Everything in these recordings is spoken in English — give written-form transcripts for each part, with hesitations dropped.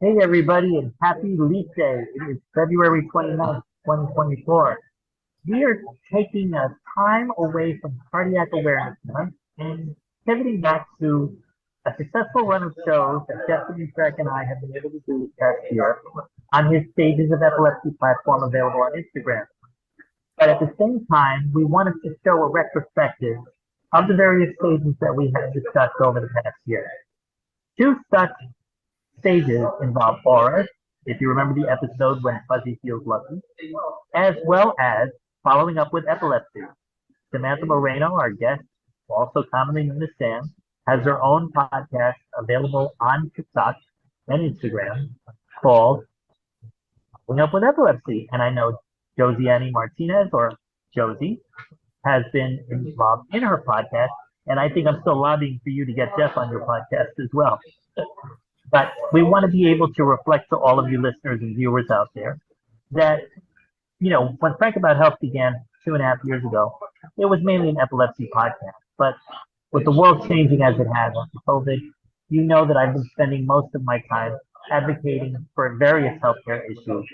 Hey everybody, and happy Leap Day. It is February 29th, 2024. We are taking a time away from Cardiac Awareness Month and pivoting back to a successful run of shows that Jeff Demitrack and I have been able to do this past year on his Stages of Epilepsy platform available on Instagram. But at the same time, we wanted to show a retrospective of the various stages that we have discussed over the past year. Two such stages involve auras, if you remember the episode when Fuzzy feels lucky, as well as following up with epilepsy. Samantha Moreno, our guest, also commonly known as Sam, has her own podcast available on TikTok and Instagram called Following Up with Epilepsy. And I know Josiane Martinez, or Josie, has been involved in her podcast. And I think I'm still lobbying for you to get Jeff on your podcast as well. But we want to be able to reflect to all of you listeners and viewers out there that, when Frank About Health began 2.5 years ago, it was mainly an epilepsy podcast. But with the world changing as it has after COVID, you know that I've been spending most of my time advocating for various healthcare issues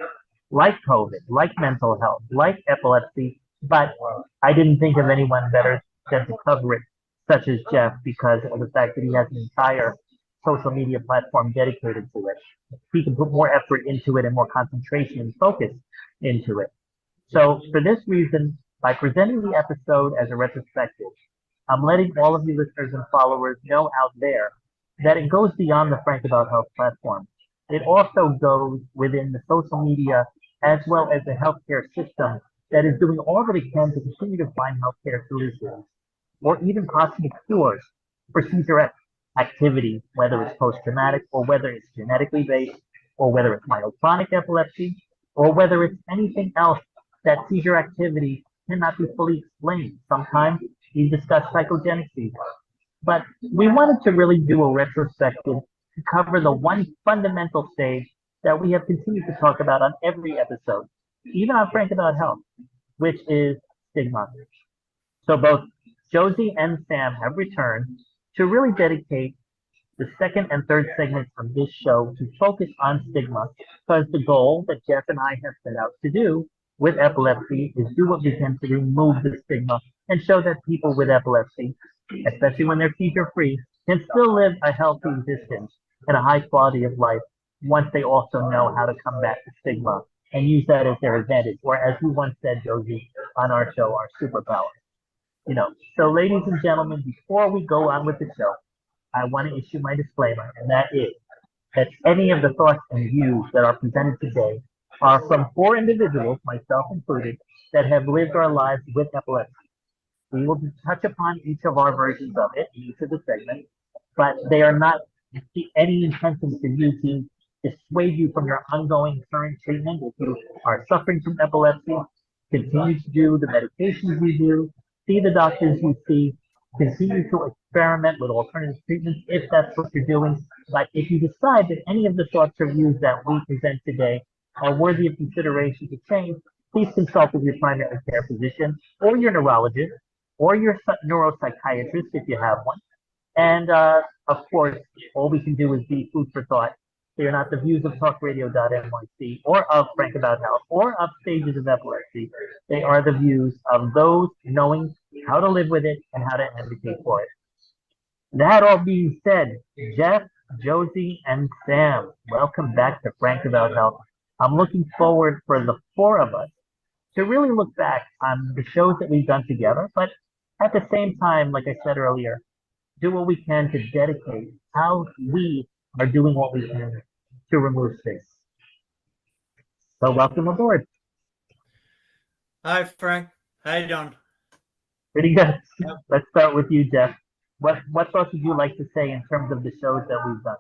like COVID, like mental health, like epilepsy. But I didn't think of anyone better than to cover it, such as Jeff, because of the fact that he has an entire social media platform dedicated to it. He can put more effort into it and more concentration and focus into it. So for this reason, by presenting the episode as a retrospective, I'm letting all of you listeners and followers know out there that it goes beyond the Frank About Health platform. It also goes within the social media as well as the healthcare system that is doing all that it can to continue to find healthcare solutions or even possible cures for seizure activity, whether it's post-traumatic or whether it's genetically based or whether it's myoclonic epilepsy or whether it's anything else that seizure activity cannot be fully explained. Sometimes we discuss psychogenic seizures. But we wanted to really do a retrospective to cover the one fundamental stage that we have continued to talk about on every episode, even on Frank About Health, which is stigma. So both Josie and Sam have returned to really dedicate the second and third segments of this show to focus on stigma, because the goal that Jeff and I have set out to do with epilepsy is do what we can to remove the stigma and show that people with epilepsy, especially when they're seizure free, can still live a healthy existence and a high quality of life once they also know how to combat the stigma and use that as their advantage, or as we once said, Josie, on our show, our superpower. So ladies and gentlemen, before we go on with the show, I want to issue my disclaimer, and that is that any of the thoughts and views that are presented today are from four individuals, myself included, that have lived our lives with epilepsy. We will touch upon each of our versions of it in each of the segments, but they are not any intention for you to dissuade you from your ongoing current treatment. If you are suffering from epilepsy, continue to do the medications you do, see the doctors you see, continue to experiment with alternative treatments if that's what you're doing. But if you decide that any of the thoughts or views that we present today are worthy of consideration to change, please consult with your primary care physician or your neurologist or your neuropsychiatrist if you have one. And of course, all we can do is be food for thought. They are not the views of TalkRadio.nyc or of Frank About Health or of Stages of Epilepsy. They are the views of those knowing how to live with it and how to advocate for it. That all being said, Jeff, Josie, and Sam, welcome back to Frank About Health. I'm looking forward for the four of us to really look back on the shows that we've done together, but at the same time, like I said earlier, do what we can to dedicate how we are doing what we can to remove stigma. So welcome aboard. Hi, Frank. How you doing? Pretty good. Let's start with you, Jeff. What thoughts would you like to say in terms of the shows that we've done?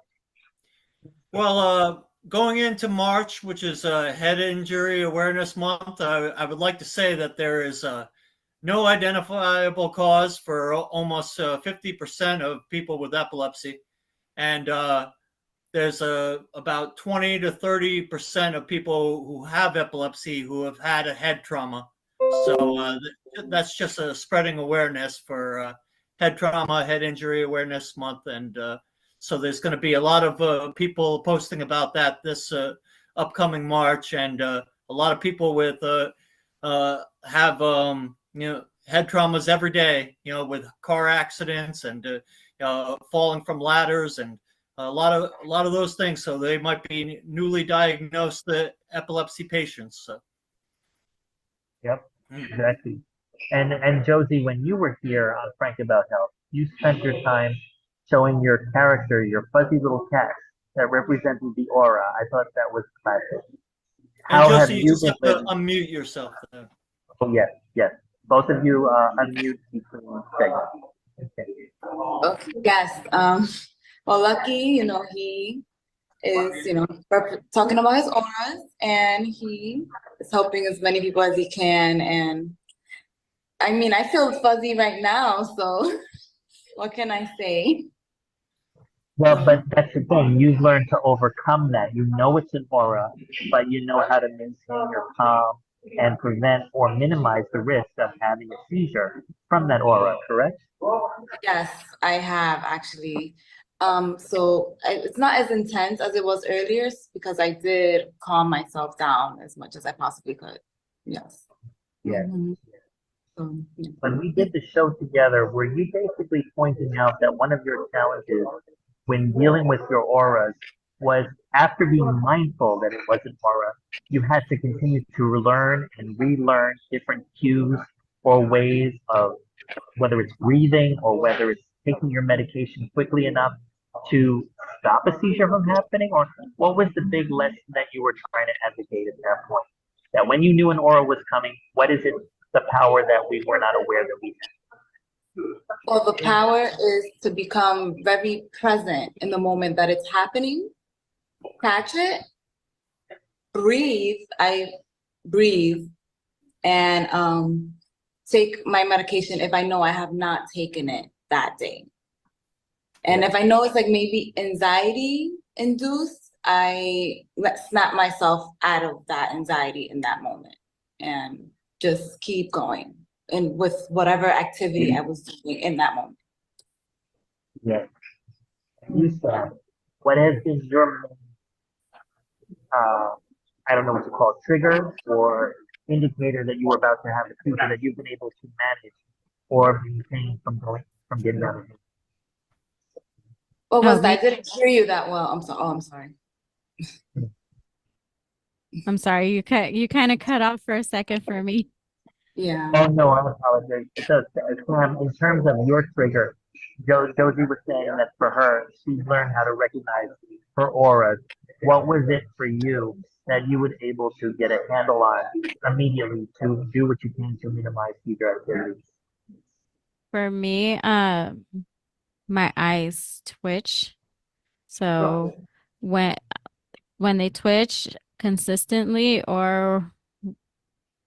Well, going into March, which is Head Injury Awareness Month, I would like to say that there is no identifiable cause for almost 50% of people with epilepsy. And there's about 20 to 30% of people who have epilepsy who have had a head trauma. So that's just a spreading awareness for head trauma, head injury awareness month. And So there's going to be a lot of people posting about that this upcoming March, and a lot of people with have head traumas every day, with car accidents and falling from ladders and a lot of those things. So they might be newly diagnosed epilepsy patients. So. Yep, exactly. And Josie, when you were here on Frank About Health, you spent your time showing your character, your fuzzy little cat that represented the aura. I thought that was classic. And How have Josie, you you just been have to living? unmute yourself there. Oh, yes, yes. Both of you unmute between segments. Okay. Okay, yes. Well, Lucky, he is, talking about his auras, and he is helping as many people as he can. And I mean, I feel fuzzy right now, so what can I say? Well, but that's the thing. You've learned to overcome that. You know it's an aura, but you know how to maintain your calm and prevent or minimize the risk of having a seizure from that aura, correct? Yes, I have actually. It's not as intense as it was earlier because I did calm myself down as much as I possibly could. Yes. Yes. Yeah. When we did the show together, were you basically pointing out that one of your challenges when dealing with your auras was after being mindful that it was an aura, you had to continue to learn and relearn different cues or ways of whether it's breathing or whether it's taking your medication quickly enough to stop a seizure from happening? Or what was the big lesson that you were trying to advocate at that point? That when you knew an aura was coming, what is it, the power that we were not aware that we had? Well, the power is to become very present in the moment that it's happening, catch it, breathe. I breathe and take my medication if I know I have not taken it that day. And if I know it's like maybe anxiety induced, I snap myself out of that anxiety in that moment and just keep going and with whatever activity I was doing in that moment. Yes. And you said, what has been your main, I don't know what to call it, trigger or indicator that you were about to have a seizure that you've been able to manage or maintain from getting out of it? What was that? me. I didn't hear you that well. I'm sorry. Oh, I'm sorry. I'm sorry. You kind of cut off for a second for me. Yeah. Oh no, I apologize. So, in terms of your trigger, Josie was saying that for her, she's learned how to recognize her auras. What was it for you that you were able to get a handle on immediately to do what you can to minimize seizure activity? For me, my eyes twitch. So when they twitch consistently or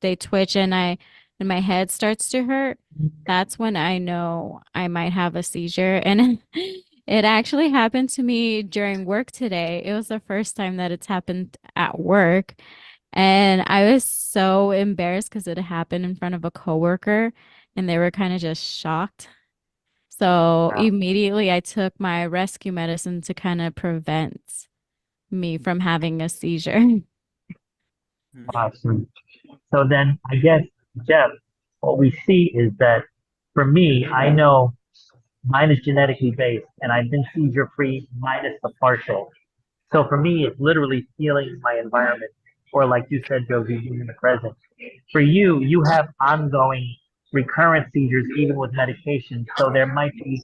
they twitch and my head starts to hurt, that's when I know I might have a seizure. And it actually happened to me during work today. It was the first time that it's happened at work. And I was so embarrassed because it happened in front of a coworker and they were kind of just shocked. So Wow. immediately I took my rescue medicine to kind of prevent me from having a seizure. Awesome. So then I guess, Jeff, what we see is that for me, I know mine is genetically based and I've been seizure free minus the partial. So for me, it's literally feeling my environment, or like you said, Josie, being in the present. For you, you have ongoing recurrent seizures even with medication. So there might be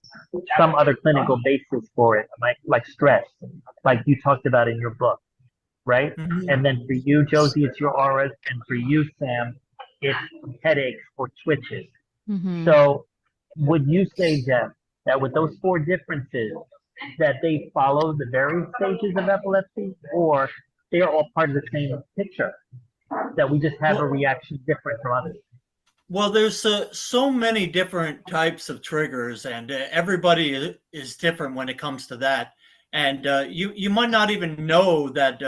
some other clinical basis for it, like stress, like you talked about in your book, right? Mhm. And then for you, Josie, it's your auras, and for you, Sam, it's headaches or twitches. Hmm. So would you say, Jeff, that with those four differences, that they follow the various stages of epilepsy, or they're all part of the same picture, that we just have a Well, reaction different from others? well, there's so many different types of triggers, and everybody is different when it comes to that. And you might not even know that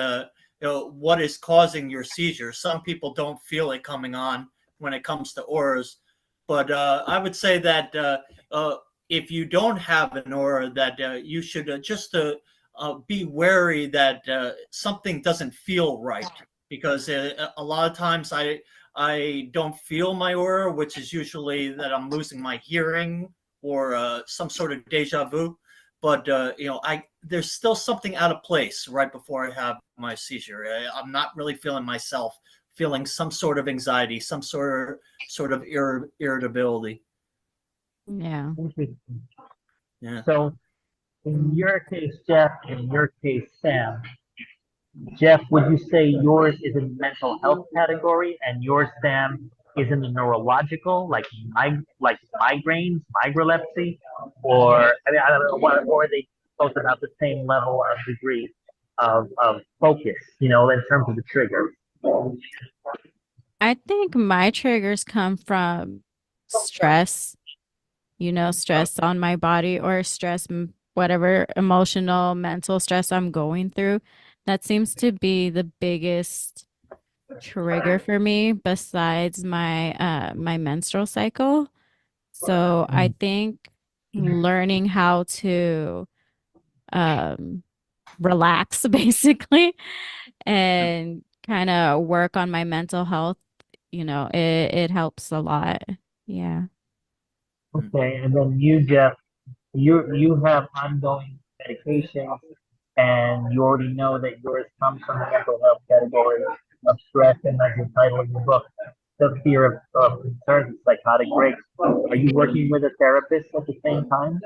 what is causing your seizure. Some people don't feel it coming on when it comes to auras, but I would say that if you don't have an aura, that you should just be wary that something doesn't feel right, because a lot of times I don't feel my aura, which is usually that I'm losing my hearing or some sort of deja vu. But there's still something out of place right before I have my seizure. I'm not really feeling myself, feeling some sort of anxiety, some sort of irritability. Yeah. Interesting. Yeah. So in your case, Jeff, in your case, Sam, Jeff, would you say yours is in the mental health category and yours, Sam, is in the neurological, like migraines, microlepsy, or I mean, I don't know, or are they both about the same level of degree of focus, in terms of the trigger? I think my triggers come from stress, stress on my body or stress, whatever emotional, mental stress I'm going through. That seems to be the biggest trigger for me besides my menstrual cycle. So I think learning how to um relax basically and kind of work on my mental health, it helps a lot. Yeah. Okay, and then you, Jeff, you have ongoing medications, and you already know that yours comes from the mental health category of stress, and as the title of your book, the fear of concerns, psychotic breaks. Are you working with a therapist at the same time?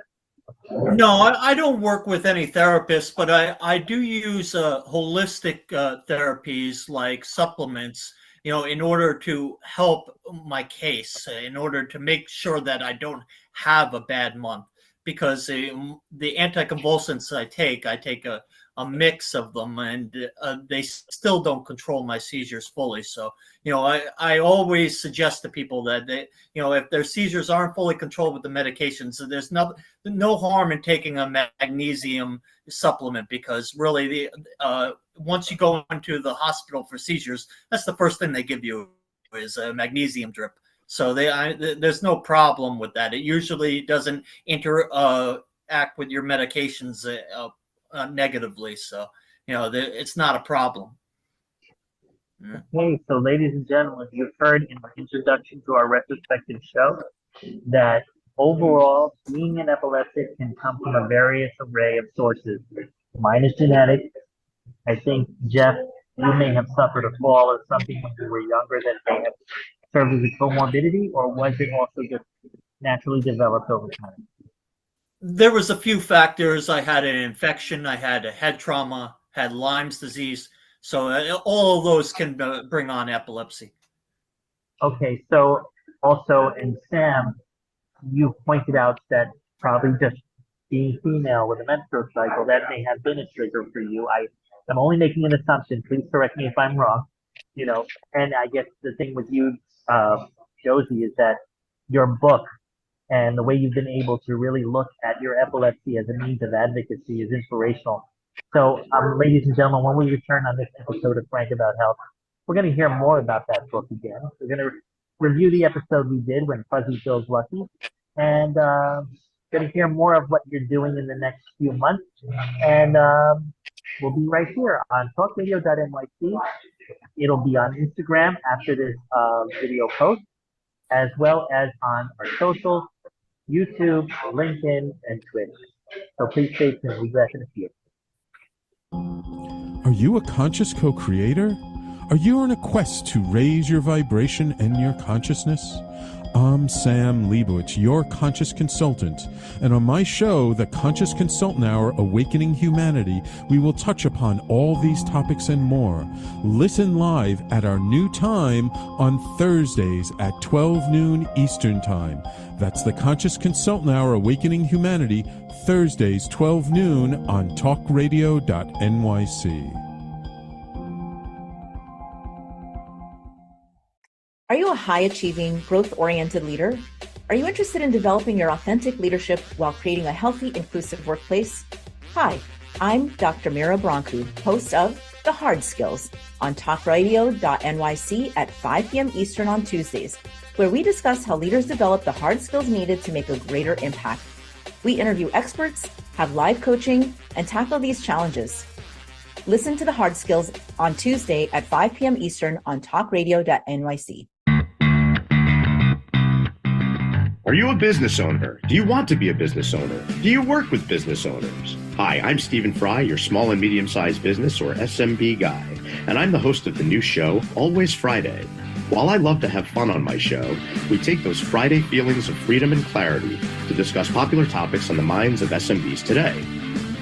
No, I don't work with any therapists, but I do use holistic therapies like supplements, in order to help my case, in order to make sure that I don't have a bad month. Because the anticonvulsants I take a mix of them, and they still don't control my seizures fully. So, I always suggest to people that if their seizures aren't fully controlled with the medications, so there's no harm in taking a magnesium supplement, because really once you go into the hospital for seizures, that's the first thing they give you is a magnesium drip. So there's no problem with that. It usually doesn't interact with your medications negatively. So, it's not a problem. Okay, so ladies and gentlemen, you've heard in the introduction to our retrospective show that overall, being an epileptic can come from a various array of sources. Mine is genetic. I think, Jeff, you may have suffered a fall or something when you were younger that may have served as a comorbidity, or was it also just naturally developed over time? There was a few factors. I had an infection, I had a head trauma, had Lyme's disease. So all of those can bring on epilepsy. Okay, so also, and Sam, you pointed out that probably just being female with a menstrual cycle, that may have been a trigger for you. I'm only making an assumption. Please correct me if I'm wrong. And I guess the thing with you, Josie, is that your book and the way you've been able to really look at your epilepsy as a means of advocacy is inspirational. So, ladies and gentlemen, when we return on this episode of Frank About Health, we're going to hear more about that book again. We're going to review the episode we did when Fuzzy feels lucky, and going to hear more of what you're doing in the next few months. And we'll be right here on TalkRadio.nyc. It'll be on Instagram after this video post, as well as on our socials, YouTube, LinkedIn, and Twitter. So please stay tuned. We'll be back in a few. Are you a conscious co-creator? Are you on a quest to raise your vibration and your consciousness? I'm Sam Leibowitz, your conscious consultant, and on my show, The Conscious Consultant Hour, Awakening Humanity, we will touch upon all these topics and more. Listen live at our new time on Thursdays at 12 noon Eastern Time. That's The Conscious Consultant Hour, Awakening Humanity, Thursdays 12 noon on TalkRadio.nyc. Are you a high-achieving, growth-oriented leader? Are you interested in developing your authentic leadership while creating a healthy, inclusive workplace? Hi, I'm Dr. Mira Brancu, host of The Hard Skills on TalkRadio.nyc at 5 p.m. Eastern on Tuesdays, where we discuss how leaders develop the hard skills needed to make a greater impact. We interview experts, have live coaching, and tackle these challenges. Listen to The Hard Skills on Tuesday at 5 p.m. Eastern on TalkRadio.nyc. Are you a business owner? Do you want to be a business owner? Do you work with business owners? Hi, I'm Stephen Fry, your small and medium-sized business or SMB guy, and I'm the host of the new show, Always Friday. While I love to have fun on my show, we take those Friday feelings of freedom and clarity to discuss popular topics on the minds of SMBs today.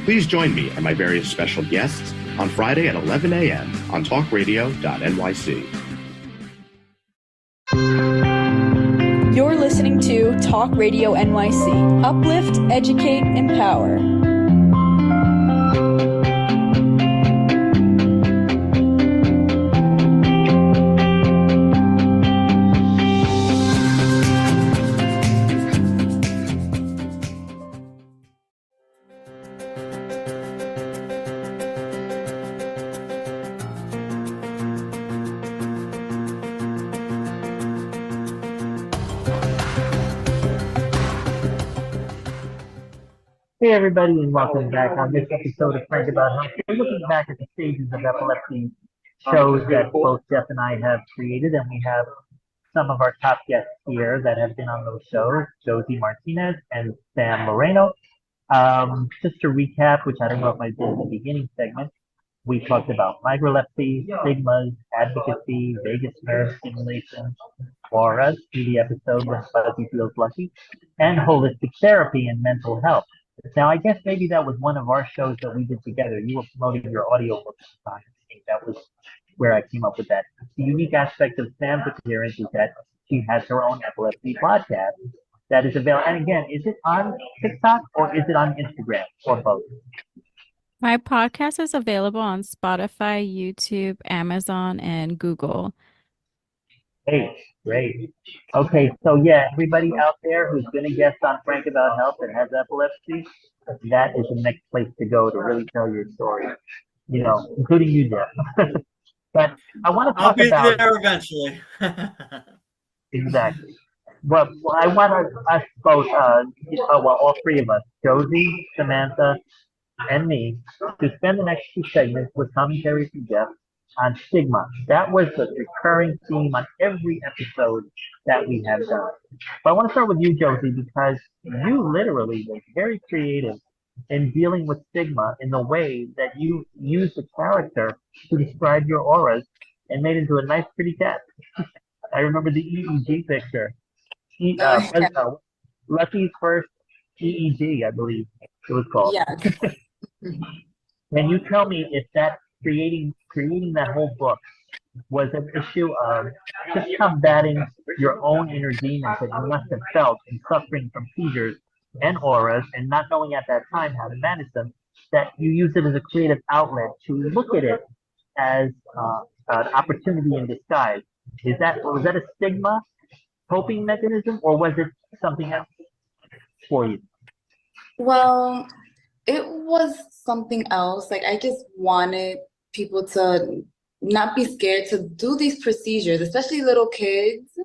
Please join me and my various special guests on Friday at 11 a.m. on TalkRadio.nyc. You're listening to Talk Radio NYC. Uplift, educate, empower. Hey everybody, and welcome back on this episode of Frank About Health. We're looking back at the stages of epilepsy shows that both Jeff and I have created, and we have some of our top guests here that have been on those shows, Josie Martinez and Sam Moreno. Just to recap, which I don't know if I did in the beginning segment, we talked about microlepsy, stigmas, advocacy, vagus nerve stimulation, auras, the episode when Fuzzy Feels Lucky, and holistic therapy and mental health. Now, I guess maybe that was one of our shows that we did together. You were promoting your audiobook at the time. I think that was where I came up with that. The unique aspect of Sam's appearance is that she has her own epilepsy podcast that is available. And again, is it on TikTok or is it on Instagram or both? My podcast is available on Spotify, YouTube, Amazon, and Google. Hey, great. Okay, so yeah, everybody out there who's been a guest on Frank About Health and has epilepsy, that is the next place to go to really tell your story. You know, including you, Jeff. But I want to I'll talk be about there eventually. exactly. Well, I want us both, all three of us, Josie, Samantha, and me, to spend the next two segments with commentary from Jeff on stigma. That was the recurring theme on every episode that we have done. But I want to start with you, Josie, because you literally were very creative in dealing with stigma in the way that you used the character to describe your auras and made it into a nice, pretty cat. I remember the EEG picture. Lucky's first EEG, I believe it was called. Yes. Can you tell me if that creating that whole book was an issue of just combating your own inner demons that you must have felt in suffering from seizures and auras and not knowing at that time how to manage them, that you used it as a creative outlet to look at it as an opportunity in disguise? Was that a stigma coping mechanism, or was it something else for you? Well, it was something else. Like, I just wanted people to not be scared to do these procedures, especially little kids,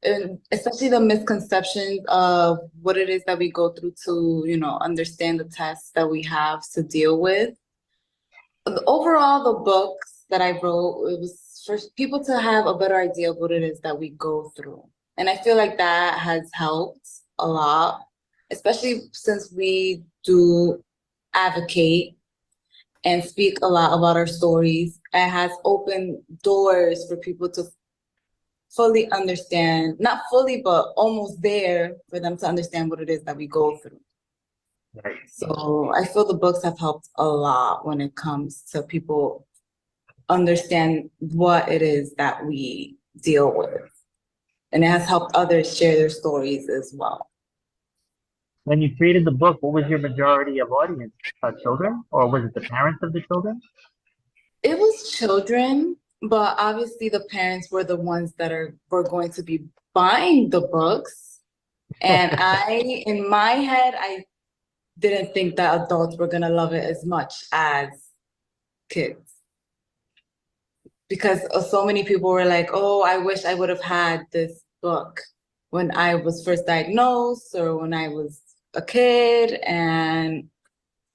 and especially the misconceptions of what it is that we go through to, understand the tests that we have to deal with. Overall, the books that I wrote, it was for people to have a better idea of what it is that we go through. And I feel like that has helped a lot, especially since we do advocate and speak a lot about our stories. It has opened doors for people to fully understand, not fully, but almost there for them to understand what it is that we go through. Right. So I feel the books have helped a lot when it comes to people understand what it is that we deal with. And it has helped others share their stories as well. When you created the book, what was your majority of audience? Children, or was it the parents of the children? It was children, but obviously the parents were the ones that were going to be buying the books. And in my head, I didn't think that adults were gonna love it as much as kids. Because so many people were like, oh, I wish I would have had this book when I was first diagnosed or when I was a kid, and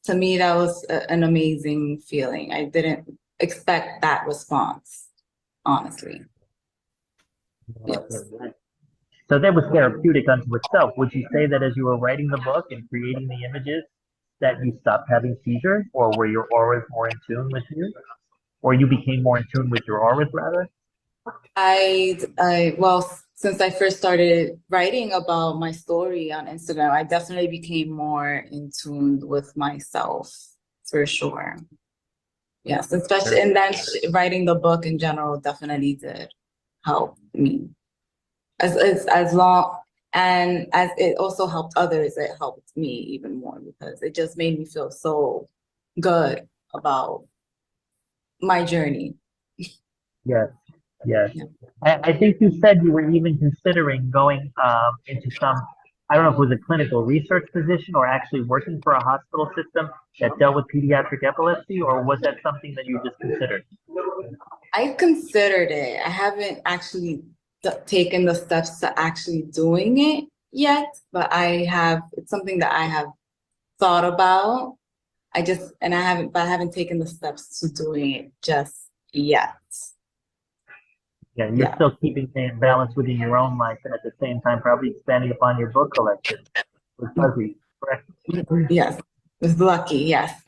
to me, that was an amazing feeling. I didn't expect that response, honestly. Yes. So that was therapeutic unto itself. Would you say that as you were writing the book and creating the images, that you stopped having seizures, or were your auras more in tune with you, or you became more in tune with your auras rather? Well, since I first started writing about my story on Instagram, I definitely became more in tune with myself, for sure. Yes, especially, and then writing the book in general definitely did help me. As long, and as it also helped others, it helped me even more because it just made me feel so good about my journey. Yes, yes. Yeah. I think you said you were even considering going into some, I don't know if it was a clinical research position or actually working for a hospital system that dealt with pediatric epilepsy, or was that something that you just considered? I considered it. I haven't actually taken the steps to actually doing it yet, but it's something that I have thought about. I haven't taken the steps to doing it just yet. Yeah, you're Yeah. still keeping things balanced within your own life and at the same time probably expanding upon your book collection with Fuzzy, correct? Yes. It's lucky, yes.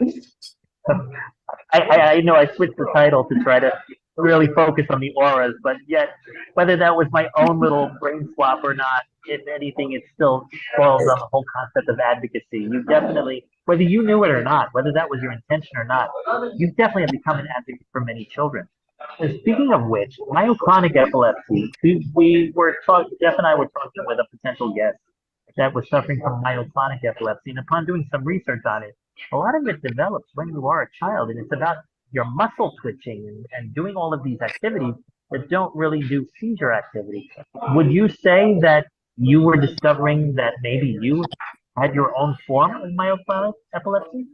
I know I switched the title to try to really focus on the auras, but yet whether that was my own little brain swap or not, if anything, it still falls on the whole concept of advocacy. You definitely, whether you knew it or not, whether that was your intention or not, you definitely have become an advocate for many children. And speaking of which, myoclonic epilepsy, we were talking, Jeff and I were talking with a potential guest that was suffering from myoclonic epilepsy, and upon doing some research on it, a lot of it develops when you are a child, and it's about your muscle twitching and doing all of these activities that don't really do seizure activity. Would you say that you were discovering that maybe you had your own form of myoclonic epilepsy?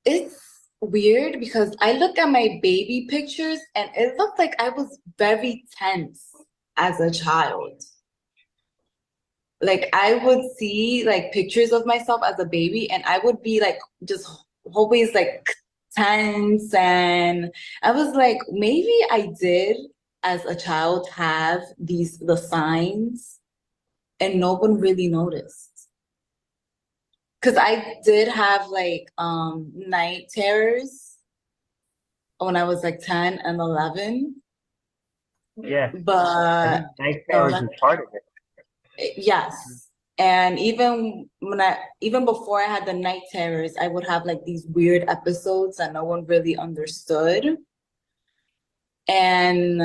It's weird because I look at my baby pictures and it looked like I was very tense as a child. Like I would see like pictures of myself as a baby and I would be like just always like tense, and I was like, maybe I did as a child have the signs and no one really noticed. Because I did have like night terrors when I was like 10 and 11. Yeah, But night terrors is part of it. yes. And even before I had the night terrors, I would have like these weird episodes that no one really understood. And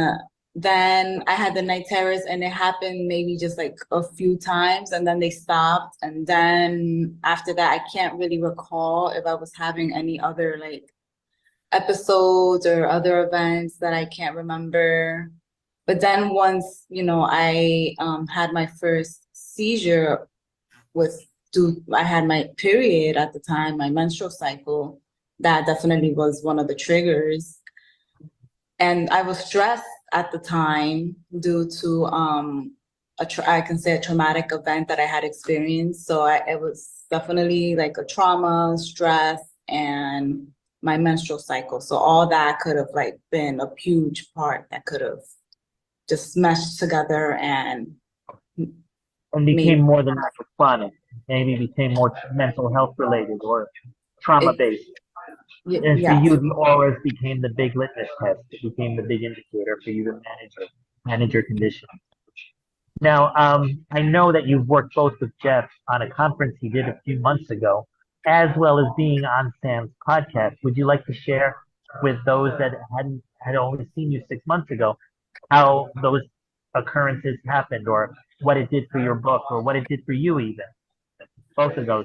then I had the night terrors and it happened maybe just like a few times and then they stopped. And then after that, I can't really recall if I was having any other like episodes or other events that I can't remember. But then once, I had my first seizure I had my period at the time, my menstrual cycle, that definitely was one of the triggers. And I was stressed at the time due to I can say a traumatic event that I had experienced. So it was definitely like a trauma, stress, and my menstrual cycle. So all that could have like been a huge part that could have just meshed together and became more than myoclonic. Maybe became more mental health related or trauma based. And for you, the auras became the big litmus test. It became the big indicator for you to manage your condition. Now, I know that you've worked both with Jeff on a conference he did a few months ago, as well as being on Sam's podcast. Would you like to share with those that had only seen you 6 months ago how those occurrences happened, or what it did for your book, or what it did for you even? Both of those.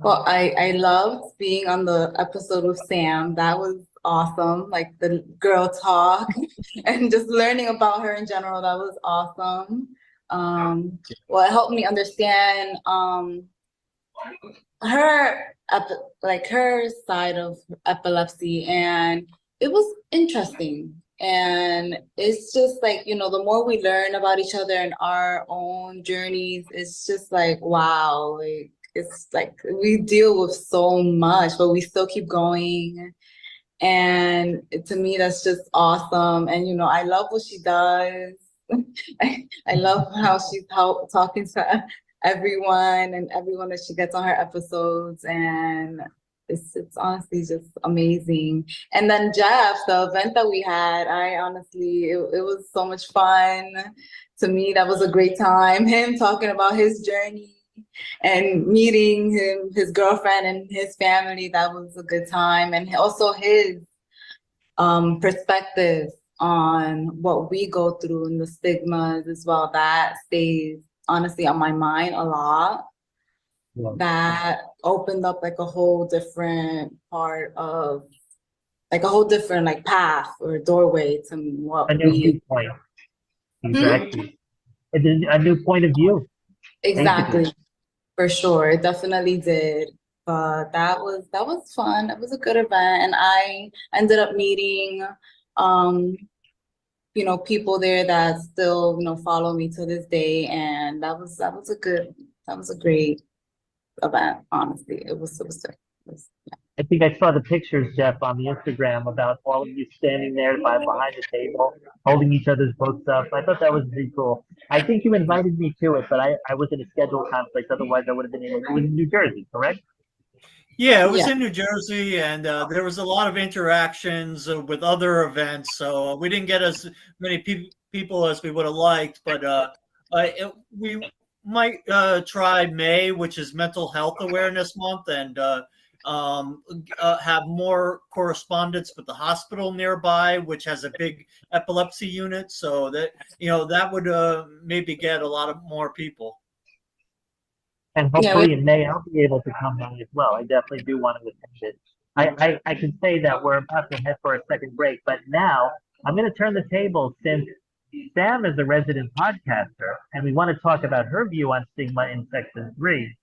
Well, I loved being on the episode with Sam. That was awesome. Like the girl talk and just learning about her in general. That was awesome. Well, it helped me understand her side of epilepsy, and it was interesting. And it's just like, you know, the more we learn about each other and our own journeys, it's just like, wow, like it's like we deal with so much, but we still keep going. And to me, that's just awesome. And, you know, I love what she does. I love how she's talking to everyone and everyone that she gets on her episodes. And it's honestly just amazing. And then Jeff, the event that we had, I honestly, it was so much fun. To me, that was a great time. Him talking about his journey and meeting him, his girlfriend and his family, that was a good time. And also his perspective on what we go through and the stigmas as well, that stays honestly on my mind a lot. Yeah. That opened up like a whole different part of, like a whole different like path or doorway to what a new viewpoint. Exactly. A new point of view. Exactly. Basically. For sure, it definitely did. But that was fun. That was a good event, and I ended up meeting, you know, people there that still, you know, follow me to this day, and that was a great event. Honestly, it was yeah. I think I saw the pictures, Jeff, on the Instagram about all of you standing there behind the table, holding each other's books up. I thought that was pretty cool. I think you invited me to it, but I was in a schedule conflict. Otherwise, I would have been able to. It was in New Jersey, correct? Yeah, it was in New Jersey, and there was a lot of interactions with other events. So we didn't get as many people as we would have liked, but we might try May, which is Mental Health Awareness Month, and have more correspondence with the hospital nearby, which has a big epilepsy unit, so that, you know, that would maybe get a lot of more people. And hopefully in May I'll be able to come by as well. I definitely do want to attend it. I can say that we're about to head for a second break, but now I'm going to turn the table, since Sam is a resident podcaster and we want to talk about her view on stigma in Section 3.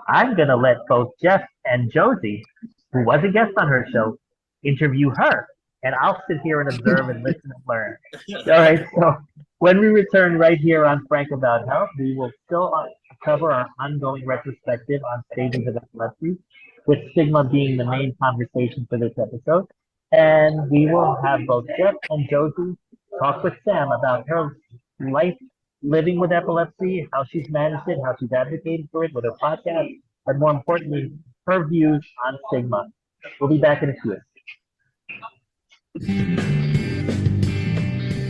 I'm going to let both Jeff and Josie, who was a guest on her show, interview her. And I'll sit here and observe and listen and learn. All right, so when we return right here on Frank About Health, we will still cover our ongoing retrospective on stages of epilepsy, with stigma being the main conversation for this episode. And we will have both Jeff and Josie talk with Sam about her life living with epilepsy, how she's managed it, how she's advocated for it with her podcast, and more importantly, her views on stigma. We'll be back in a few.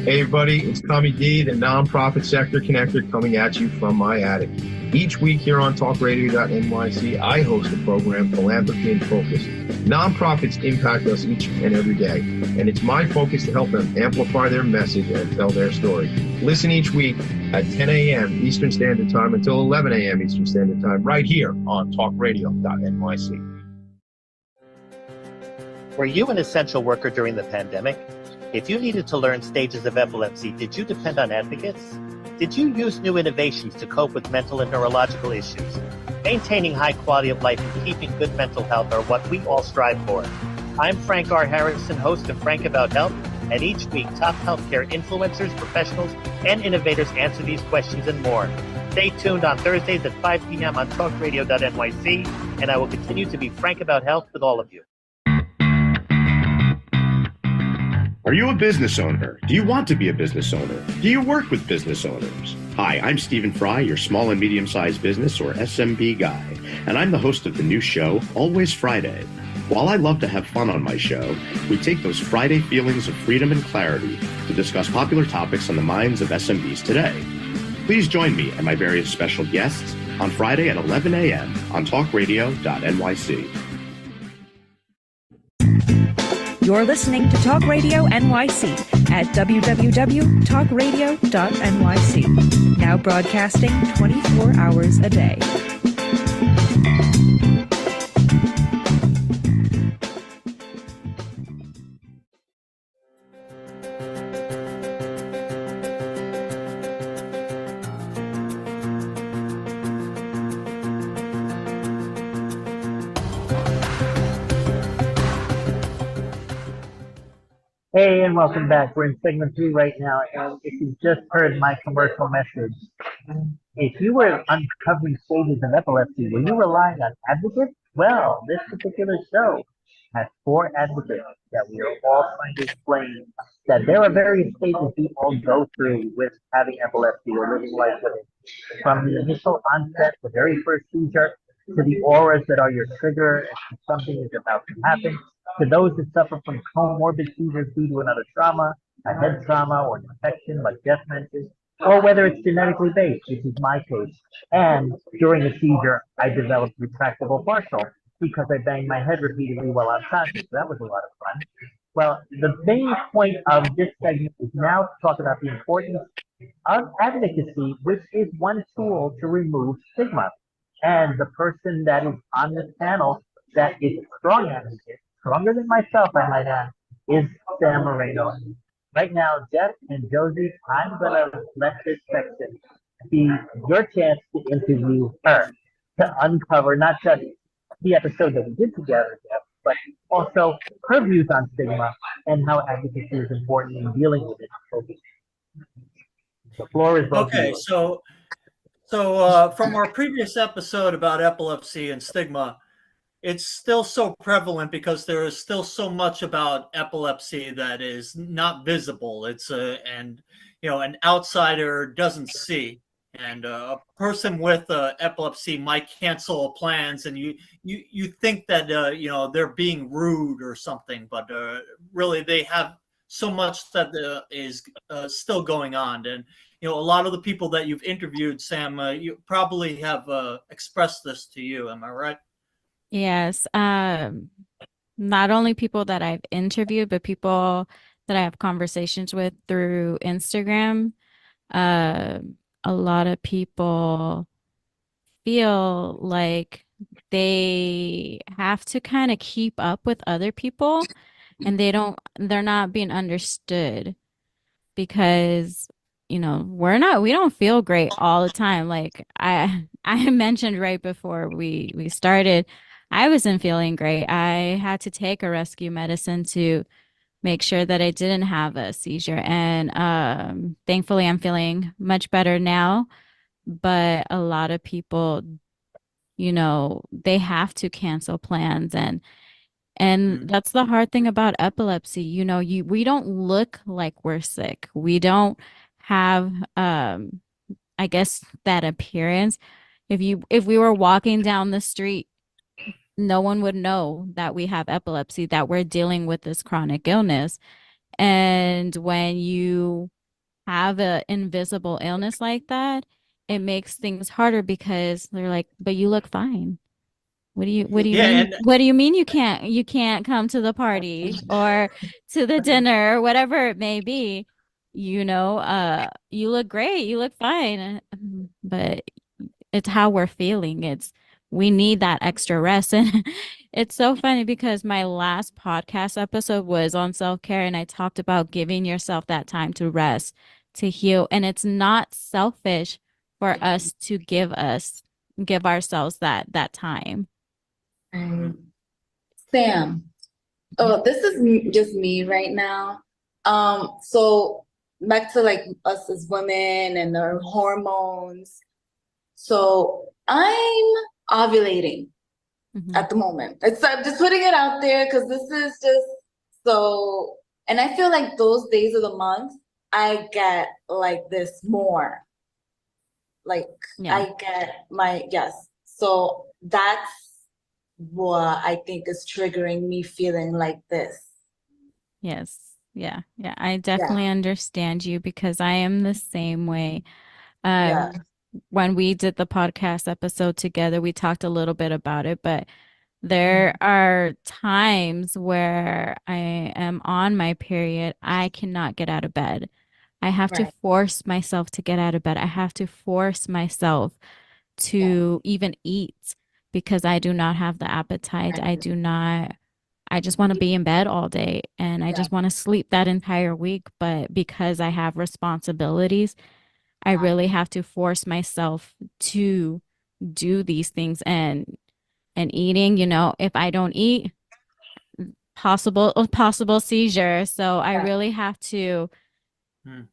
Hey everybody, it's Tommy D, the nonprofit sector connector, coming at you from my attic. Each week here on TalkRadio.nyc, I host the program Philanthropy in Focus. Nonprofits impact us each and every day, and it's my focus to help them amplify their message and tell their story. Listen each week at 10 a.m. Eastern Standard Time until 11 a.m. Eastern Standard Time, right here on TalkRadio.nyc. Were you an essential worker during the pandemic? If you needed to learn stages of epilepsy, did you depend on advocates? Did you use new innovations to cope with mental and neurological issues? Maintaining high quality of life and keeping good mental health are what we all strive for. I'm Frank R. Harrison, host of Frank About Health, and each week top healthcare influencers, professionals, and innovators answer these questions and more. Stay tuned on Thursdays at 5 p.m. on TalkRadio.nyc, and I will continue to be frank about health with all of you. Are you a business owner? Do you want to be a business owner? Do you work with business owners? Hi, I'm Stephen Fry, your small and medium-sized business, or SMB guy, and I'm the host of the new show, Always Friday. While I love to have fun on my show, we take those Friday feelings of freedom and clarity to discuss popular topics on the minds of SMBs today. Please join me and my various special guests on Friday at 11 a.m. on TalkRadio.nyc. You're listening to Talk Radio NYC at www.talkradio.nyc. Now broadcasting 24 hours a day. Hey, and welcome back. We're in segment 3 right now, and if you just heard my commercial message, if you were uncovering stages of epilepsy, were you relying on advocates? Well, this particular show has 4 advocates that we are all trying to explain that there are various stages we all go through with having epilepsy or living life with it. From the initial onset, the very first seizure, to the auras that are your trigger if something is about to happen, to those that suffer from comorbid seizures due to another trauma, a head trauma or infection like Jeff mentioned, or whether it's genetically based, which is my case. And during a seizure, I developed retractable partial because I banged my head repeatedly while unconscious. That was a lot of fun. Well, the main point of this segment is now to talk about the importance of advocacy, which is one tool to remove stigma. And the person that is on this panel that is a strong advocate, stronger than myself, I might add, is Sam Moreno. Right now, Jeff and Josie, I'm going to let this section be your chance to interview her, to uncover not just the episode that we did together, Jeff, but also her views on stigma and how advocacy is important in dealing with it. The floor is both Okay, yours. so from our previous episode about epilepsy and stigma, it's still so prevalent because there is still so much about epilepsy that is not visible. It's and an outsider doesn't see, and a person with epilepsy might cancel plans, and you think that they're being rude or something, but really they have so much that is still going on. And a lot of the people that you've interviewed, Sam, you probably have expressed this to you. Am I right? Yes. Not only people that I've interviewed, but people that I have conversations with through Instagram. Uh, a lot of people feel like they have to kind of keep up with other people and they're not being understood because we don't feel great all the time. Like I mentioned right before we started, I wasn't feeling great. I had to take a rescue medicine to make sure that I didn't have a seizure, and thankfully I'm feeling much better now. But a lot of people, they have to cancel plans, and that's the hard thing about epilepsy. We don't look like we're sick. We don't have, I guess, that appearance. If we were walking down the street, no one would know that we have epilepsy, that we're dealing with this chronic illness. And when you have an invisible illness like that, it makes things harder because they're like, but you look fine. What do you Yeah, mean? and What do you mean you can't come to the party or to the dinner, whatever it may be? You look great, you look fine. But it's how we're feeling. We need that extra rest. And it's so funny because my last podcast episode was on self-care and I talked about giving yourself that time to rest, to heal. And it's not selfish for us to give ourselves that time. Sam, oh, this is just me right now. So back to like us as women and our hormones. So I'm ovulating at the moment. I'm just putting it out there because this is just so, and I feel like those days of the month, I get like this more. Like I get yes. So that's what I think is triggering me feeling like this. Yes. Yeah. Yeah. I definitely understand you because I am the same way. When we did the podcast episode together, we talked a little bit about it, but there are times where I am on my period, I cannot get out of bed. I have to force myself to get out of bed. I have to force myself to even eat because I do not have the appetite. I just want to be in bed all day and I just want to sleep that entire week. But because I have responsibilities, I really have to force myself to do these things and eating, if I don't eat, possible seizure. So I really have to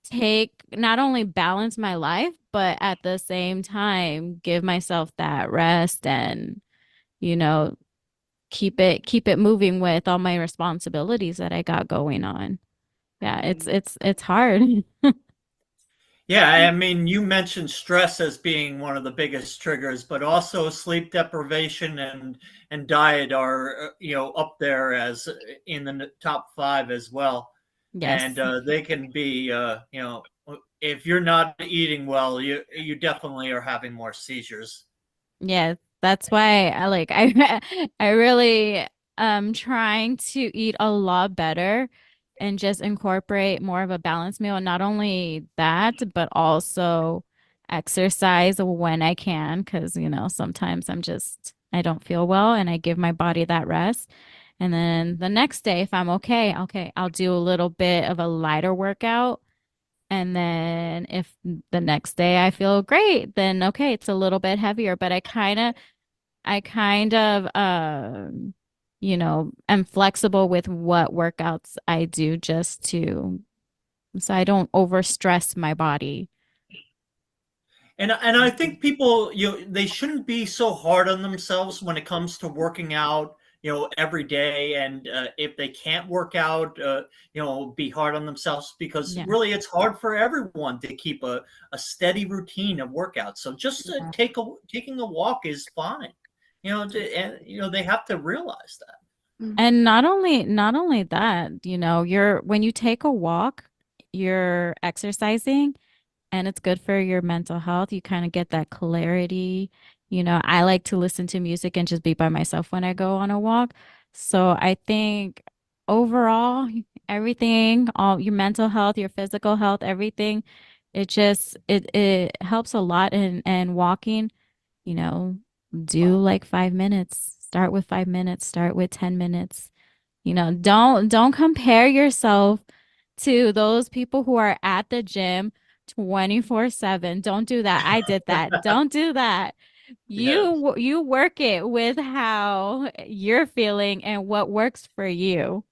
take not only balance my life, but at the same time give myself that rest and, you know, keep it moving with all my responsibilities that I got going on. Yeah, it's hard. Yeah, I mean, you mentioned stress as being one of the biggest triggers, but also sleep deprivation and diet are up there as in the top five as well. Yes. And they can be if you're not eating well, you definitely are having more seizures. Yeah, that's why I really trying to eat a lot better and just incorporate more of a balanced meal. And not only that, but also exercise when I can, because sometimes I don't feel well and I give my body that rest. And then the next day, if I'm okay, I'll do a little bit of a lighter workout. And then if the next day I feel great, then okay, it's a little bit heavier, but I kind of am flexible with what workouts I do so I don't overstress my body. And I think people, they shouldn't be so hard on themselves when it comes to working out, every day. And if they can't work out, be hard on themselves, because Yeah. really it's hard for everyone to keep a steady routine of workouts. So just taking a walk is fine. And they have to realize that. And not only that, when you take a walk, you're exercising and it's good for your mental health. You kind of get that clarity. I like to listen to music and just be by myself when I go on a walk. So I think overall, everything, all your mental health, your physical health, everything, it helps a lot. And walking, you know, do like 5 minutes. Start with 5 minutes. Start with 10 minutes. Don't compare yourself to those people who are at the gym 24/7. Don't do that. I did that. Don't do that. You work it with how you're feeling and what works for you.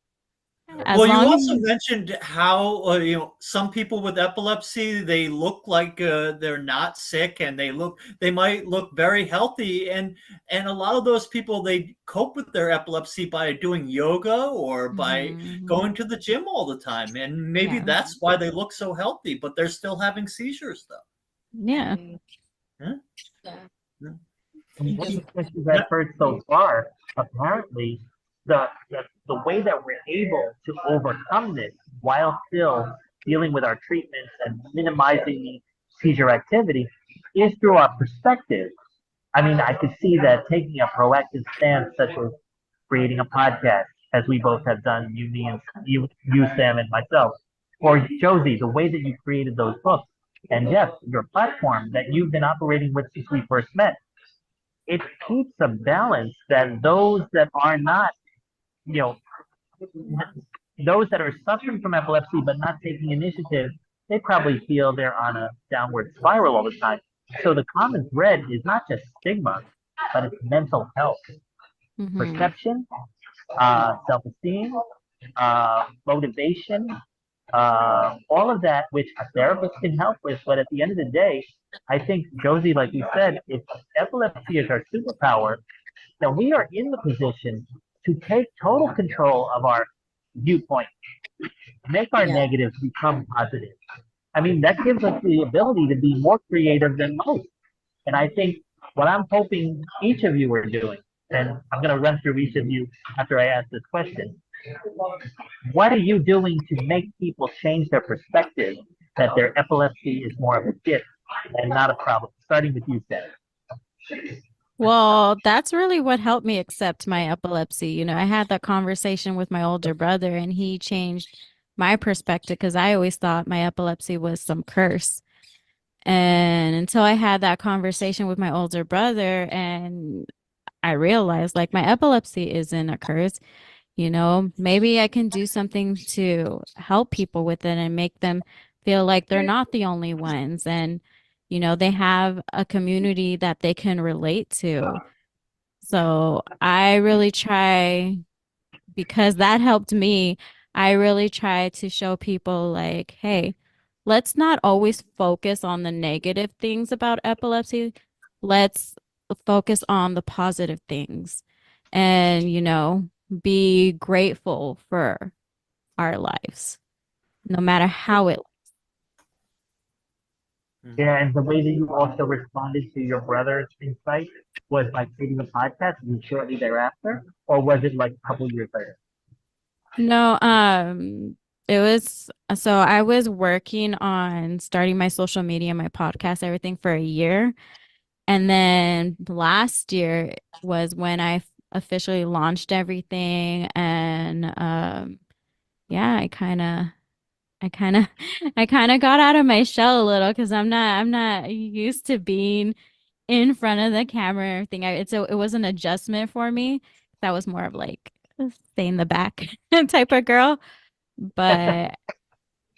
As Well, you long also as mentioned how some people with epilepsy, they look like they're not sick, and they might look very healthy, and a lot of those people, they cope with their epilepsy by doing yoga or by going to the gym all the time, and maybe Yeah. that's why they look so healthy, but they're still having seizures though. Yeah. Huh? Yeah. Yeah. From what I've heard so far, apparently the way that we're able to overcome this while still dealing with our treatments and minimizing the seizure activity is through our perspective. I mean, I could see that taking a proactive stance, such as creating a podcast, as we both have done, you, me, and you, Sam, and myself, or Josie, the way that you created those books, and Jeff, your platform that you've been operating with since we first met. It keeps a balance that those that are not, you know, those that are suffering from epilepsy but not taking initiative, they probably feel they're on a downward spiral all the time. So the common thread is not just stigma, but it's mental health, perception, self-esteem, motivation, all of that, which a therapist can help with. But at the end of the day, I think, Josie, like you said, if epilepsy is our superpower, then we are in the position to take total control of our viewpoint, make our negatives become positive. I mean, that gives us the ability to be more creative than most. And I think what I'm hoping each of you are doing, and I'm going to run through each of you after I ask this question. What are you doing to make people change their perspective that their epilepsy is more of a gift and not a problem? Starting with you, Sam. Well, that's really what helped me accept my epilepsy. I had that conversation with my older brother and he changed my perspective because I always thought my epilepsy was some curse. And until I had that conversation with my older brother and I realized like my epilepsy isn't a curse, maybe I can do something to help people with it and make them feel like they're not the only ones. And they have a community that they can relate to. So I really try because that helped me. I really try to show people like, hey, let's not always focus on the negative things about epilepsy. Let's focus on the positive things and, be grateful for our lives, no matter how it. Yeah, and the way that you also responded to your brother's insight was by creating a podcast and shortly thereafter, or was it like a couple years later? No, it was so I was working on starting my social media, my podcast, everything for a year. And then last year was when I officially launched everything. And yeah, I kind of I kind of got out of my shell a little because I'm not used to being in front of the camera and everything. It was an adjustment for me. That was more of like stay in the back type of girl. But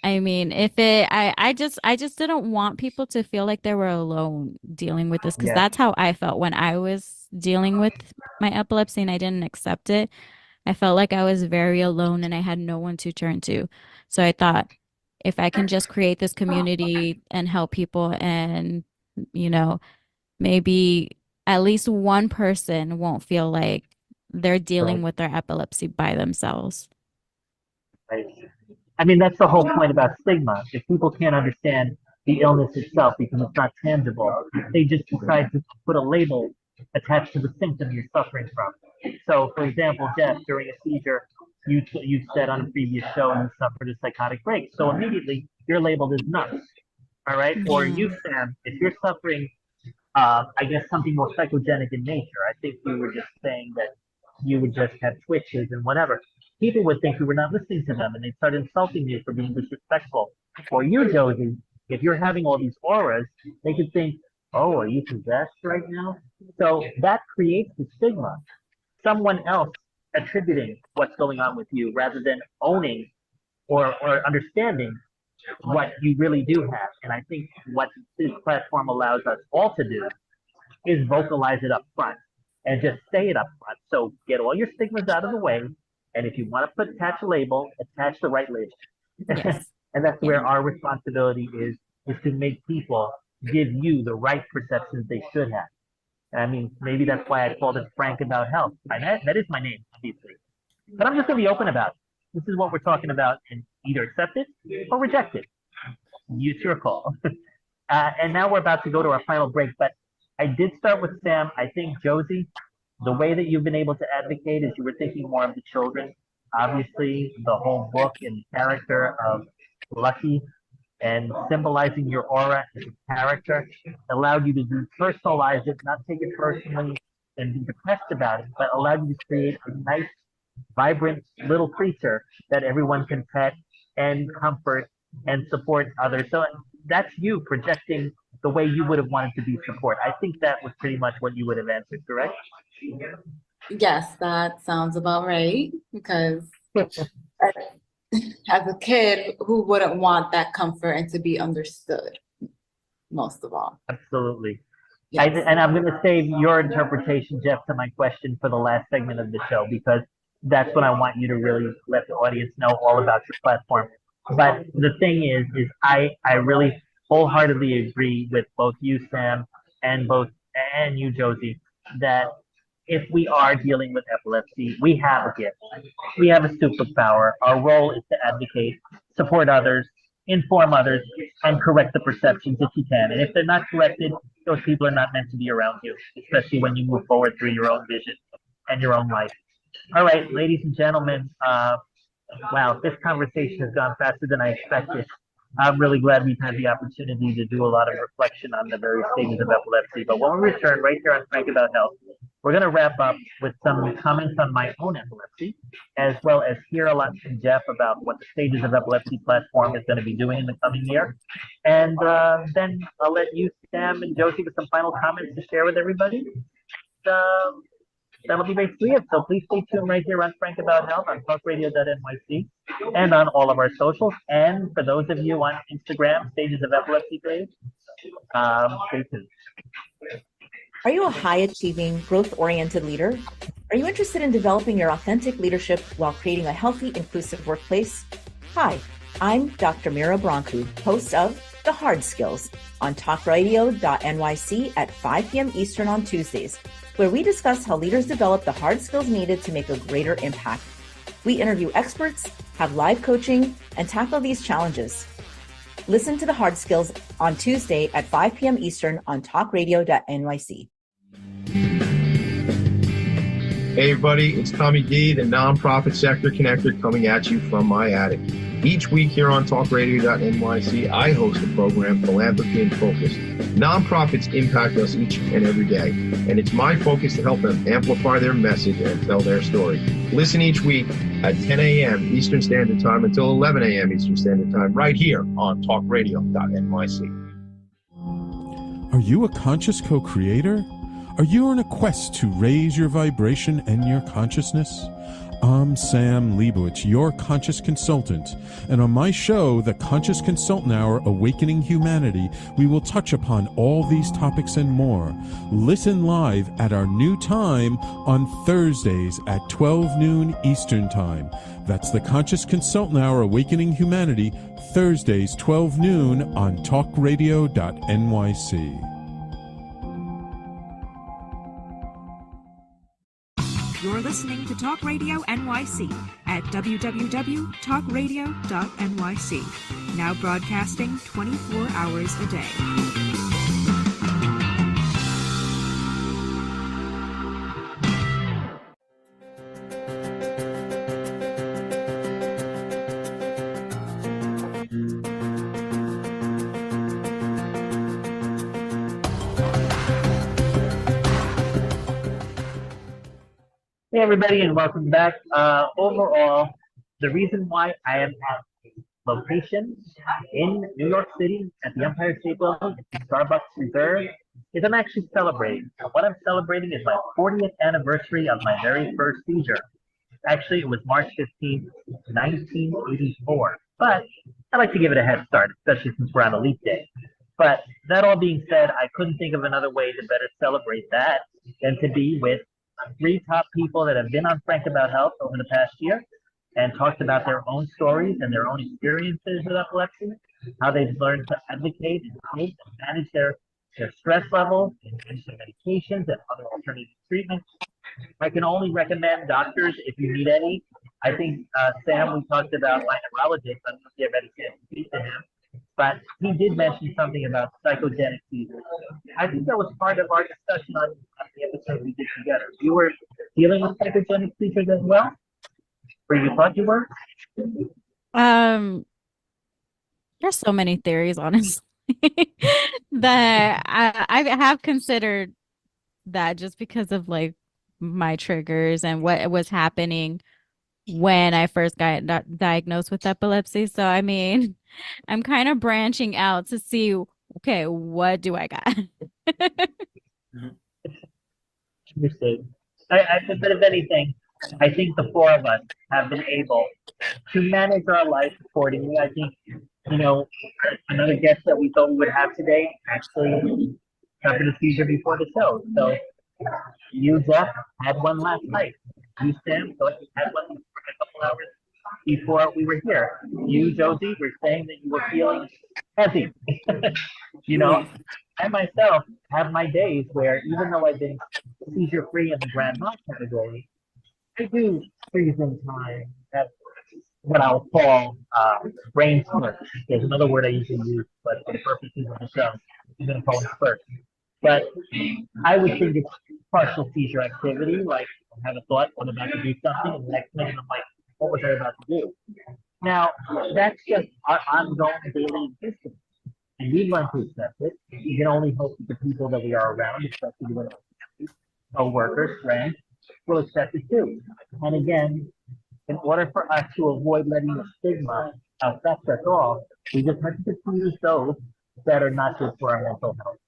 I mean, I just didn't want people to feel like they were alone dealing with this because Yeah, that's how I felt when I was dealing with my epilepsy and I didn't accept it. I felt like I was very alone and I had no one to turn to. So I thought if I can just create this community and help people and, you know, maybe at least one person won't feel like they're dealing right. with their epilepsy by themselves. Right. I mean, that's the whole point about stigma. If people can't understand the illness itself because it's not tangible, they just decide to put a label attached to the symptom you're suffering from. So, for example, Jeff, during a seizure, you said on a previous show you suffered a psychotic break. So immediately you're labeled as nuts. All right. Or you, Yeah. Sam, if you're suffering I guess something more psychogenic in nature. I think you were just saying that you would just have twitches and whatever. People would think you were not listening to them and they'd start insulting you for being disrespectful. Or you, Josie, if you're having all these auras, they could think, oh, are you possessed right now? So that creates the stigma. Someone else attributing what's going on with you rather than owning or understanding what you really do have. And I think what this platform allows us all to do is vocalize it up front and just say it up front. So get all your stigmas out of the way. And if you want to attach a label, attach the right label. Yes. And that's Yeah. where our responsibility is to make people give you the right perceptions they should have. And I mean, maybe that's why I called it Frank About Health. That is my name, obviously. But I'm just going to be open about it. This is what we're talking about, and either accept it or reject it. It's your call. And now we're about to go to our final break, but I did start with Sam. I think, Josie, the way that you've been able to advocate is you were thinking more of the children. Obviously, the whole book and character of Lucky and symbolizing your aura as a character allowed you to personalize it, not take it personally and be depressed about it, but allowed you to create a nice, vibrant little creature that everyone can pet and comfort and support others. So that's you projecting the way you would have wanted to be support. I think that was pretty much what you would have answered, correct? Yes, that sounds about right. Because as a kid, who wouldn't want that comfort and to be understood most of all? Absolutely. Yes. And I'm going to save your interpretation, Jeff, to my question for the last segment of the show, because that's what I want you to really let the audience know all about your platform. But the thing is I really wholeheartedly agree with both you, Sam, and you, Josie, that if we are dealing with epilepsy, we have a gift. We have a superpower. Our role is to advocate, support others, inform others, and correct the perceptions if you can. And if they're not corrected, those people are not meant to be around you, especially when you move forward through your own vision and your own life. All right, ladies and gentlemen, wow, this conversation has gone faster than I expected. I'm really glad we've had the opportunity to do a lot of reflection on the various stages of epilepsy. But when we return right here on Frank About Health, we're going to wrap up with some comments on my own epilepsy, as well as hear a lot from Jeff about what the Stages of Epilepsy platform is going to be doing in the coming year. And then I'll let you, Sam, and Josie, with some final comments to share with everybody. Um, That'll be basically it. So please stay tuned right here on Frank About Health on TalkRadio.nyc and on all of our socials. And for those of you on Instagram, Stages of Epilepsy page, stay tuned. Are you a high-achieving, growth-oriented leader? Are you interested in developing your authentic leadership while creating a healthy, inclusive workplace? Hi, I'm Dr. Mira Broncu, host of The Hard Skills on TalkRadio.nyc at 5 p.m. Eastern on Tuesdays, where we discuss how leaders develop the hard skills needed to make a greater impact. We interview experts, have live coaching, and tackle these challenges. Listen to The Hard Skills on Tuesday at 5 p.m. Eastern on TalkRadio.nyc. Hey everybody, it's Tommy D, the nonprofit sector connector, coming at you from my attic. Each week here on TalkRadio.nyc, I host the program Philanthropy in Focus. Nonprofits impact us each and every day, and it's my focus to help them amplify their message and tell their story. Listen each week at 10 a.m. Eastern Standard Time until 11 a.m. Eastern Standard Time, right here on TalkRadio.nyc. Are you a conscious co-creator? Are you on a quest to raise your vibration and your consciousness? I'm Sam Leibowitz, your conscious consultant, and on my show, The Conscious Consultant Hour, Awakening Humanity, we will touch upon all these topics and more. Listen live at our new time on Thursdays at 12 noon Eastern Time. That's The Conscious Consultant Hour, Awakening Humanity, Thursdays 12 noon on TalkRadio.nyc. You're listening to Talk Radio NYC at www.talkradio.nyc. Now broadcasting 24 hours a day. Hey everybody, and welcome back. Overall, the reason why I am at a location in New York City at the Empire State Building, Starbucks Reserve, is I'm actually celebrating. And what I'm celebrating is my 40th anniversary of my very first seizure. Actually, it was March 15th, 1984. But I like to give it a head start, especially since we're on a leap day. But that all being said, I couldn't think of another way to better celebrate that than to be with three top people that have been on Frank About Health over the past year and talked about their own stories and their own experiences with epilepsy, how they've learned to advocate and cope and manage their stress levels and manage their medications and other alternative treatments. I can only recommend doctors if you need any. I think, Sam, we talked about my neurologist. I don't know if you have any chance to speak to him, but he did mention something about psychogenic seizures. I think that was part of our discussion on the episode we did together. You were dealing with psychogenic seizures as well? Or you thought you were? There's so many theories, honestly, that I have considered that just because of like my triggers and what was happening when I first got diagnosed with epilepsy. So, I mean, I'm kind of branching out to see, okay, what do I got? Understood. I think that if anything, I think the four of us have been able to manage our life accordingly. I think, another guest that we thought we would have today actually suffered a seizure before the show. So you, Jeff, had one last night. You, Sam, thought you had one for a couple hours before we were here. You, Josie, were saying that you were feeling heavy. I myself have my days where, even though I've been seizure-free in the grand mal category, I do freeze in time at what I'll call brain spurts. There's another word I usually use, but for the purposes of the show, I'm going to call it spurts. But I would think it's partial seizure activity, like I have a thought, I'm about to do something, and the next minute I'm like, what was I about to do? Now, that's just our ongoing daily existence. And we learn to accept it. You can only hope that the people that we are around, especially with our co-workers, friends, will accept it too. And again, in order for us to avoid letting the stigma affect us all, we just have to choose those that are not good for our mental health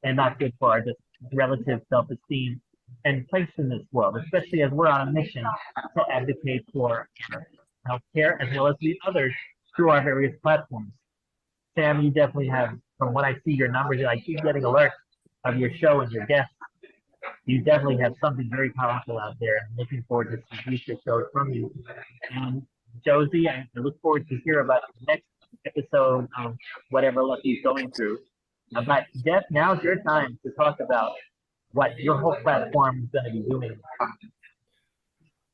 and not good for our just relative self-esteem and place in this world, especially as we're on a mission to advocate for healthcare as well as lead others through our various platforms. Sam, you definitely have, from what I see, your numbers, I keep getting alerts of your show and your guests you definitely have something very powerful out there. I'm looking forward to some future shows from you. And Josie, I look forward to hear about the next episode of whatever Lucky's going through. But Jeff, now's your time to talk about what your whole platform is going to be doing.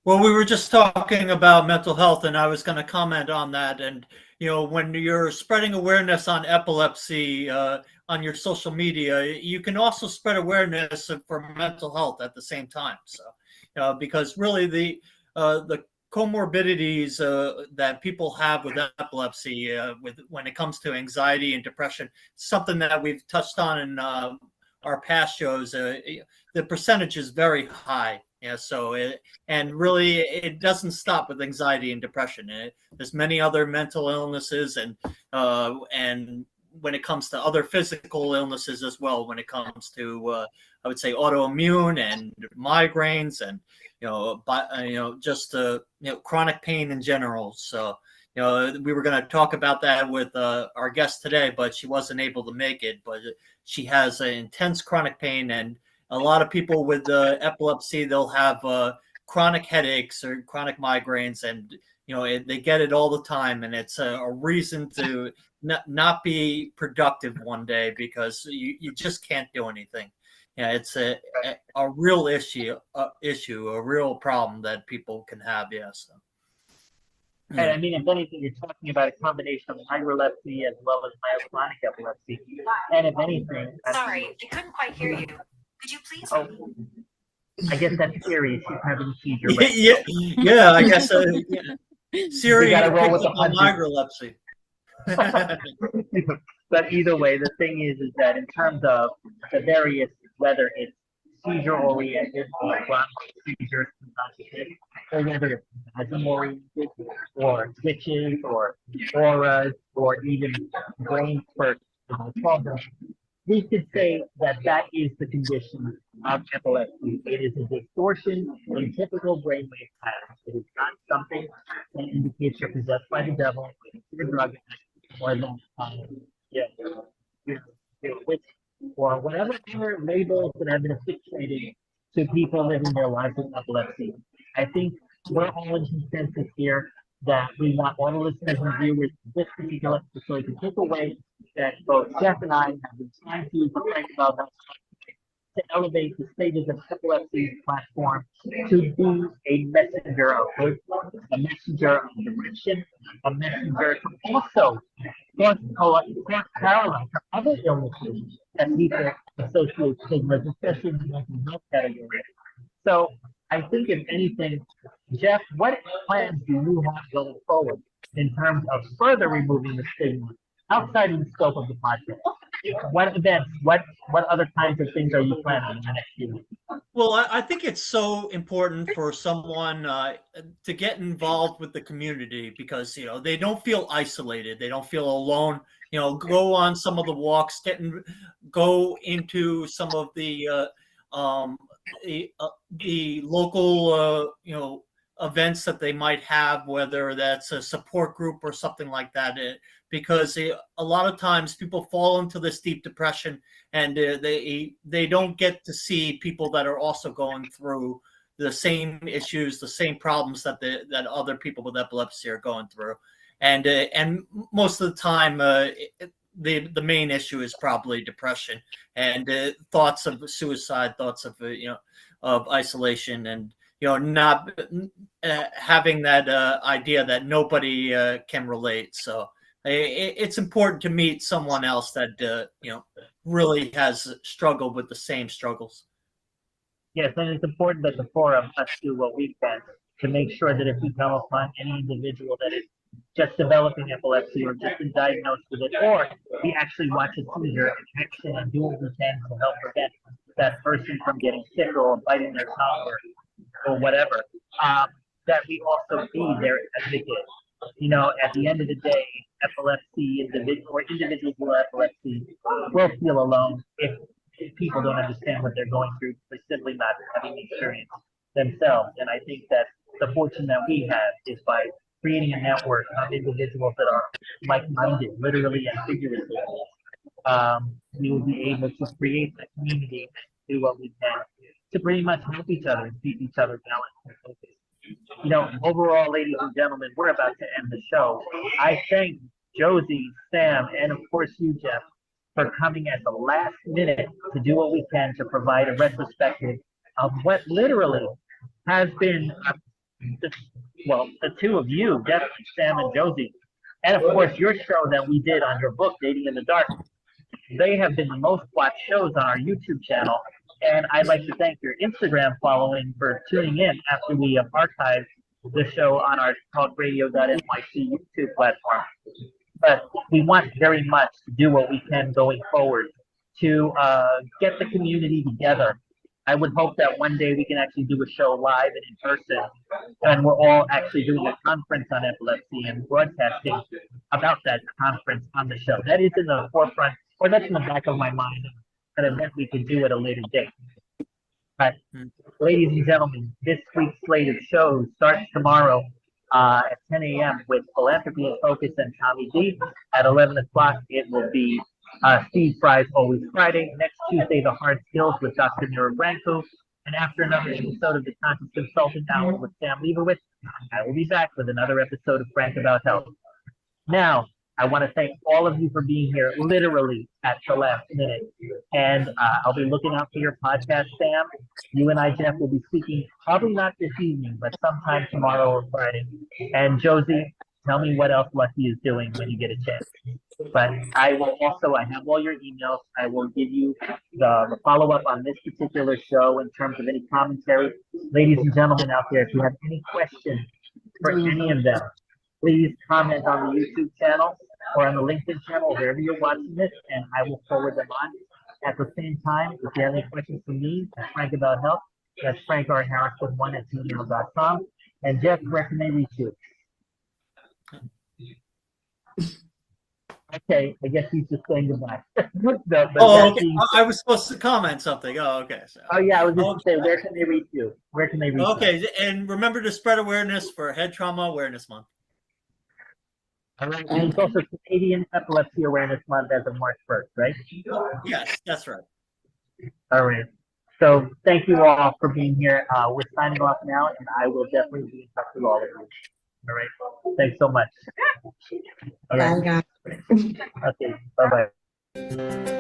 Well, we were just talking about mental health, and I was going to comment on that. And when you're spreading awareness on epilepsy on your social media, you can also spread awareness for mental health at the same time. So, because really the comorbidities that people have with epilepsy, when it comes to anxiety and depression, something that we've touched on in our past shows. The percentage is very high. Yeah, so really it doesn't stop with anxiety and depression. There's many other mental illnesses, and when it comes to other physical illnesses as well, when it comes to I would say autoimmune and migraines, and just chronic pain in general. So we were going to talk about that with our guest today, but she wasn't able to make it. But she has intense chronic pain, and a lot of people with epilepsy, they'll have chronic headaches or chronic migraines, and they get it all the time, and it's a reason to not be productive one day because you just can't do anything. Yeah, it's a real issue, a real problem that people can have. Yeah, so. And I mean, if anything, you're talking about a combination of hyperlepsy as well as myoclonic epilepsy. And if anything, sorry, I couldn't quite hear you. Could you please? Oh, I guess that's Siri. She's having a seizure. Right? yeah, I guess. Siri gotta roll picks with up on hyperlepsy. But either way, the thing is that in terms of the various, whether it's seizure-oriented or chronic seizures, or whether it's spasm-oriented or twitches or auras or even brain spurts, problems, we could say that that is the condition of epilepsy. It is a distortion in typical brainwave patterns. It is not something that indicates you're possessed by the devil, you're a drug addict, or witch, or whatever other labels that have been affixated to people living their lives with epilepsy. I think we're all in consensus here that we want all the listeners and viewers of this particular episode to take away that both Jeff and I have been trying to think about that, to elevate the stages of epilepsy platform to be a messenger of hope, a messenger of direction, a messenger to also cross parallel to other illnesses that people associate stigmas, especially in the mental health category. So I think if anything, Jeff, what plans do you have going forward in terms of further removing the stigma outside of the scope of the podcast? What events, what other kinds of things are you planning in the next few weeks? Well, I think it's so important for someone to get involved with the community because, they don't feel isolated. They don't feel alone. Go on some of the walks, go into some of the local, events that they might have, whether that's a support group or something like that. Because a lot of times people fall into this deep depression and they don't get to see people that are also going through the same issues, the same problems that other people with epilepsy are going through. And most of the time, the main issue is probably depression and thoughts of suicide, thoughts of of isolation, and not having that idea that nobody can relate. So it's important to meet someone else that really has struggled with the same struggles. Yes, and it's important that the four of us do what we can to make sure that if we come upon any individual that is just developing epilepsy or just been diagnosed with it, or we actually watch a seizure in action and do what we can to help prevent that person from getting sick or biting their tongue or whatever, that we also be their advocate. At the end of the day, individuals with epilepsy will feel alone if people don't understand what they're going through for simply not having the experience themselves. And I think that the fortune that we have is by creating a network of individuals that are like-minded, literally and figuratively. We will be able to create a community and do what we can to pretty much help each other and keep each other balanced and focused. Overall, ladies and gentlemen, we're about to end the show. I thank Josie, Sam, and of course you, Jeff, for coming at the last minute to do what we can to provide a retrospective of what literally has been, the two of you, definitely Sam and Josie, and of course your show that we did on your book, Dating in the Dark. They have been the most watched shows on our YouTube channel, and I'd like to thank your Instagram following for tuning in after we have archived the show on our TalkRadio.nyc YouTube platform. But we want very much to do what we can going forward to get the community together. I would hope that one day we can actually do a show live and in person, and we're all actually doing a conference on epilepsy and broadcasting about that conference on the show. That is in the forefront, or that's in the back of my mind, an event we could do at a later date. But, ladies and gentlemen, this week's slate of shows starts tomorrow at 10 a.m. with Philanthropy in Focus and Tommy D. At 11 o'clock, it will be Steve Fry's Always Friday. Next Tuesday, The Hard Skills with Dr. Mira Branco. And after another episode of the Conscious Consultant Hour with Sam Leibowitz, I will be back with another episode of Frank About Health. Now, I want to thank all of you for being here literally at the last minute. And I'll be looking out for your podcast, Sam. You and I, Jeff, will be speaking probably not this evening, but sometime tomorrow or Friday. And Josie, tell me what else Lucky is doing when you get a chance. But I have all your emails. I will give you the follow-up on this particular show in terms of any commentary. Ladies and gentlemen out there, if you have any questions for any of them, please comment on the YouTube channel or on the LinkedIn channel, wherever you're watching this, and I will forward them on. At the same time, if you have any questions for me, that's Frank About Health. That's Frank R. Harrison1 at gmail.com. And Jeff, where can they reach you? Okay, I guess he's just saying goodbye. Okay. I was supposed to comment something. Oh, okay. So. Oh, yeah, I was just going to say, where can they reach you? Where can they reach you? Okay, and remember to spread awareness for Head Trauma Awareness Month. All right, and it's also Canadian Epilepsy Awareness Month as of March 1st, right? Yes, that's right. All right. So thank you all for being here. We're signing off now, and I will definitely be in touch with all of you. All right. Thanks so much. All right. Okay. Bye-bye.